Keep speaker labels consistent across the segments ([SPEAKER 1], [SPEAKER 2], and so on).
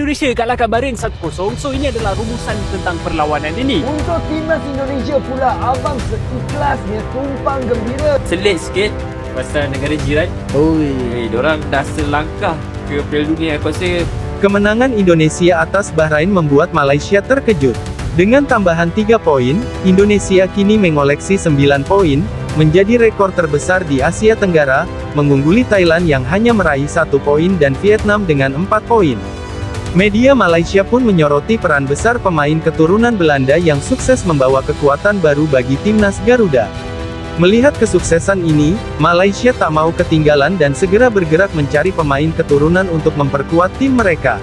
[SPEAKER 1] Indonesia kalahkan Bahrain 1-0. So ini adalah rumusan tentang perlawanan ini.
[SPEAKER 2] Untuk timnas Indonesia pula, abang seikhlasnya tumpang gembira.
[SPEAKER 1] Selit sikit pasal negara jiran. Diorang dah selangkah ke Piala Dunia. Aku rasa
[SPEAKER 3] Kemenangan Indonesia atas Bahrain membuat Malaysia terkejut. Dengan tambahan 3 poin, Indonesia kini mengoleksi 9 poin, menjadi rekor terbesar di Asia Tenggara, mengungguli Thailand yang hanya meraih 1 poin dan Vietnam dengan 4 poin. Media Malaysia pun menyoroti peran besar pemain keturunan Belanda yang sukses membawa kekuatan baru bagi timnas Garuda. Melihat kesuksesan ini, Malaysia tak mau ketinggalan dan segera bergerak mencari pemain keturunan untuk memperkuat tim mereka.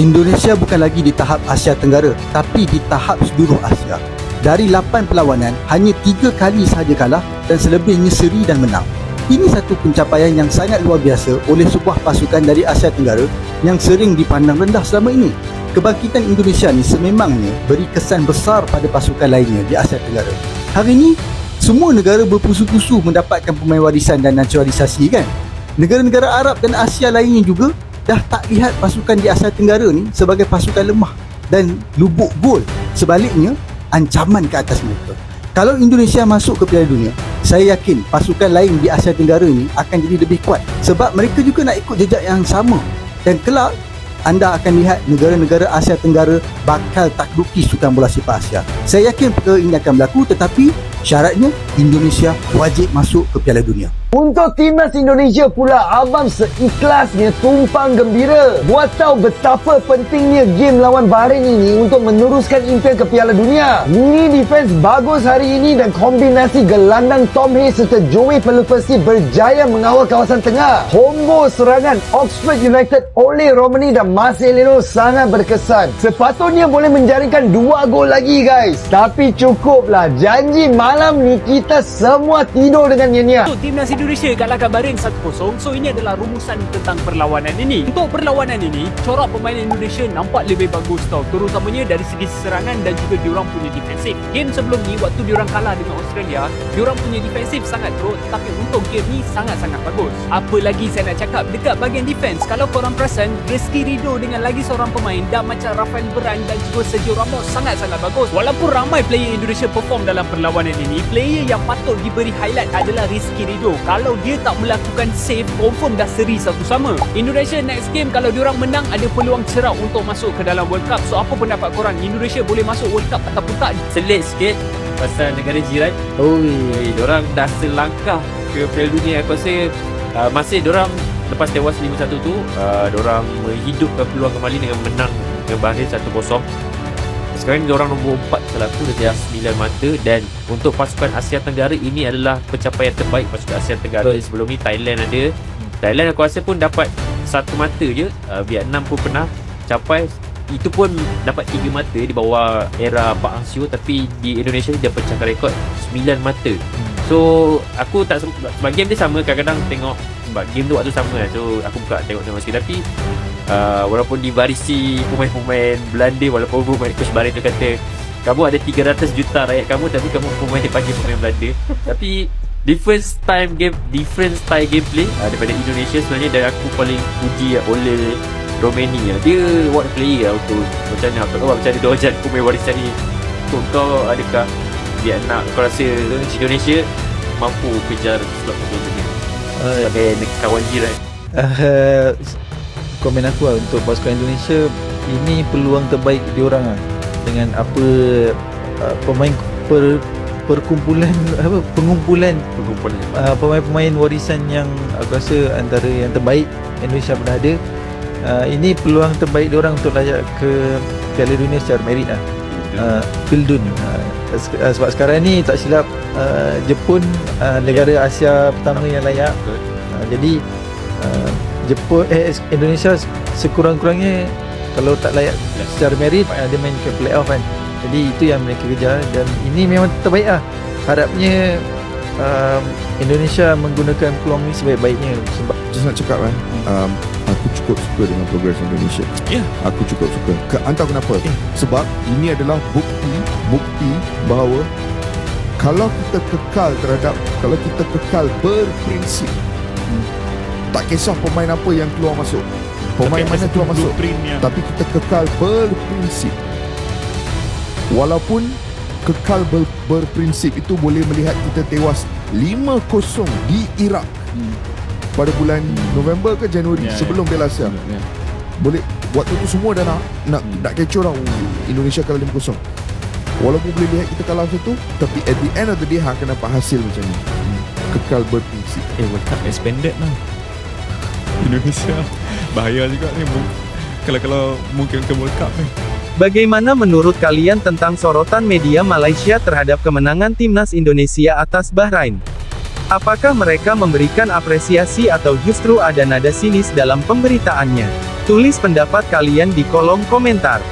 [SPEAKER 4] Indonesia bukan lagi di tahap Asia Tenggara, tapi di tahap seluruh Asia. Dari 8 perlawanan, hanya 3 kali sahaja kalah dan selebihnya seri dan menang. Ini satu pencapaian yang sangat luar biasa oleh sebuah pasukan dari Asia Tenggara yang sering dipandang rendah selama ini. Kebangkitan Indonesia ni sememangnya beri kesan besar pada pasukan lainnya di Asia Tenggara. Hari ini, semua negara berpusu-pusu mendapatkan pemain warisan dan naturalisasi kan. Negara-negara Arab dan Asia lainnya juga dah tak lihat pasukan di Asia Tenggara ni sebagai pasukan lemah dan lubuk gol. Sebaliknya, ancaman ke atas mereka. Kalau Indonesia masuk ke Piala Dunia, saya yakin pasukan lain di Asia Tenggara ni akan jadi lebih kuat. Sebab mereka juga nak ikut jejak yang sama. Dan kelak, anda akan lihat negara-negara Asia Tenggara bakal takluki Sukan Bola Sepak Asia. Saya yakin perkara ini akan berlaku, tetapi syaratnya Indonesia wajib masuk ke Piala Dunia.
[SPEAKER 2] Untuk timnas Indonesia pula, abang seikhlasnya tumpang gembira. Buat tahu betapa pentingnya game lawan Bahrain ini untuk meneruskan impian ke Piala Dunia. Lini defense bagus hari ini dan kombinasi gelandang Tom Hayes serta Joey Pelupesi berjaya mengawal kawasan tengah. Combo serangan Oxford United oleh Romani dan Marcelino sangat berkesan. Sepatutnya boleh menjaringkan 2 gol lagi guys. Tapi cukuplah, janji malam ni kita semua tidur dengan nyenyak.
[SPEAKER 1] Untuk timnas Indonesia kalahkan Bahrain 1-0. So ini adalah rumusan tentang perlawanan ini. Untuk perlawanan ini, corak pemain Indonesia nampak lebih bagus tau, terutamanya dari segi serangan dan juga diorang punya defensif. Game sebelum ni waktu diorang kalah dengan Australia, diorang punya defensif sangat teruk, tapi untuk game ni sangat-sangat bagus. Apa lagi saya nak cakap dekat bahagian defense, kalau korang perasan, Rizky Ridho dengan lagi seorang pemain dah macam Rafael Varane dan juga Sergio Ramos sangat-sangat bagus. Walaupun ramai player Indonesia perform dalam perlawanan ini, player yang patut diberi highlight adalah Rizky Ridho. Kalau dia tak melakukan save, confirm dah seri satu sama. Indonesia next game kalau diorang menang, ada peluang cerah untuk masuk ke dalam World Cup. So apa pendapat korang? Indonesia boleh masuk World Cup ataupun tak? Selit sikit pasal negara jiran. Diorang dah selangkah ke Piala Dunia. Aku rasa masih diorang lepas tewas 5-1 tu, diorang menghidupkan peluang kembali dengan menang dengan Bahrain 1-0. Sekarang ni diorang nombor 4 selaku dia 9 mata, dan untuk pasukan Asia Tenggara ini adalah pencapaian terbaik pasukan Asia Tenggara. Sebelum ni Thailand ada. Thailand aku rasa pun dapat 1 mata je. Vietnam pun pernah capai, itu pun dapat 3 mata di bawah era Pak Hang Seo, tapi di Indonesia dia pecahkan rekod 9 mata. So aku tak sebab game dia sama, kadang-kadang tengok sebab game tu waktu sama kan. So aku buka tengok sikit, tapi walaupun divarisi pemain-pemain Belanda, walaupun pemain coach Bahrain tu kata kamu ada 300 juta rakyat kamu, tapi kamu pemain dipanggil pemain Belanda. Tapi different style gameplay daripada Indonesia sebenarnya. Dan aku paling puji oleh Romani, dia what player untuk macam mana kau macam mana dia pemain warisan ni. Untuk kau, adakah Vietnam, kau rasa Indonesia mampu kejar slot ke dunia sebagai kawan jiran?
[SPEAKER 5] Komen aku lah, untuk pasukan Indonesia ini peluang terbaik diorang lah. Dengan apa pemain pengumpulan pemain-pemain warisan yang aku rasa antara yang terbaik Indonesia pernah ada. Ini peluang terbaik diorang untuk layak ke Piala Dunia secara merit lah. Pildun. Sebab sekarang ni tak silap Jepun negara Asia pertama yang layak. Jadi Indonesia sekurang-kurangnya kalau tak layak secara merit, dia main ke playoff kan. Jadi itu yang mereka kejar, dan ini memang terbaik lah. Harapnya Indonesia menggunakan peluang ni sebaik-baiknya. Sebab
[SPEAKER 6] just nak cakap kan, aku cukup suka dengan progres Indonesia. Aku cukup suka. Entah kenapa. Sebab ini adalah bukti bahawa kalau kita kekal berprinsip, tak kisah pemain apa yang keluar masuk, pemain
[SPEAKER 7] Tapi
[SPEAKER 6] mana
[SPEAKER 7] ada
[SPEAKER 6] keluar
[SPEAKER 7] satu
[SPEAKER 6] masuk,
[SPEAKER 7] blueprint yang-
[SPEAKER 6] tapi kita kekal berprinsip. Walaupun kekal berprinsip itu boleh melihat kita tewas 5-0 di Iraq pada bulan November ke Januari, sebelum Piala Asia. Boleh, waktu tu semua dah nak kecoh dah. Indonesia kalah 5-0. Walaupun boleh lihat kita kalah satu, tapi at the end of the day hang akan dapat hasil macam ni. Kekal berprinsip.
[SPEAKER 7] World Cup expanded lah. Indonesia bahaya juga ni kalau mungkin ke World Cup ni.
[SPEAKER 3] Bagaimana menurut kalian tentang sorotan media Malaysia terhadap kemenangan timnas Indonesia atas Bahrain? Apakah mereka memberikan apresiasi atau justru ada nada sinis dalam pemberitaannya? Tulis pendapat kalian di kolom komentar.